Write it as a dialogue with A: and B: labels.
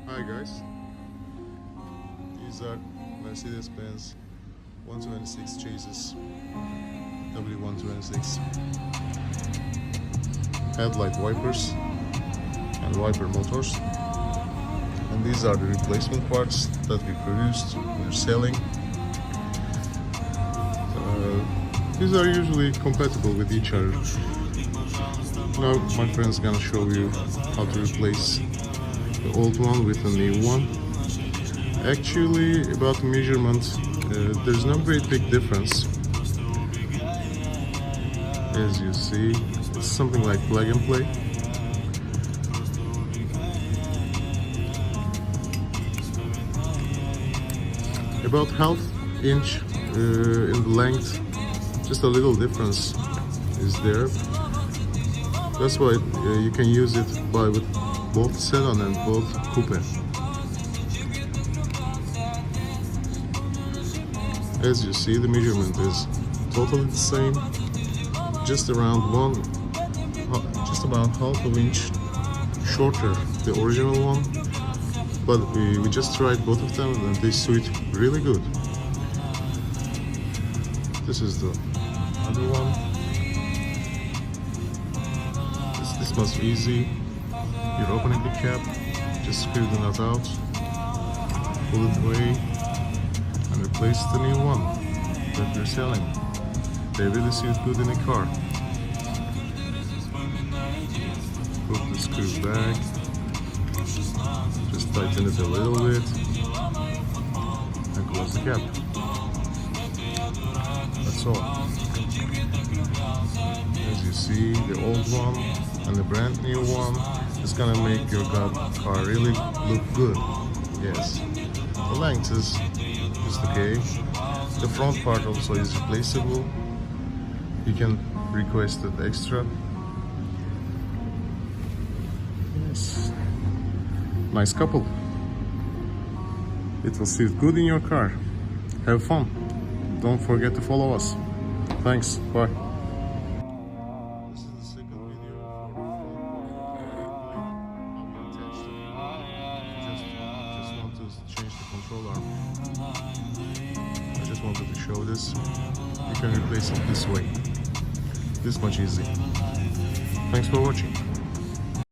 A: Hi guys, these are Mercedes-Benz 126 chases, W126 headlight wipers and wiper motors, and these are the replacement parts that we produced, we're selling. These are usually compatible with each other. Now my friend's gonna show you how to replace the old one with a new one. Actually, about measurement, there's no great big difference. As you see, it's something like plug and play. About half inch in the length, just a little difference is there. That's why you can use it with both sedan and both coupe. As you see, the measurement is totally the same, just about half an inch shorter the original one, but we just tried both of them and they suit really good. This is the other one. This much easy. You're opening the cap, just screw the nut out, pull it away, and replace the new one that you're selling. They really suit good in a car. Put the screw back, just tighten it a little bit, and close the cap. That's all. As you see, the old one and the brand new one is gonna make your car really look good. Yes, the length is just okay. The front part also is replaceable. You can request it extra. Yes, nice couple. It will sit good in your car. Have fun. Don't forget to follow us. Thanks. Bye. Change the control arm. I just wanted to show this. You can replace it this way. This much easy. Thanks for watching.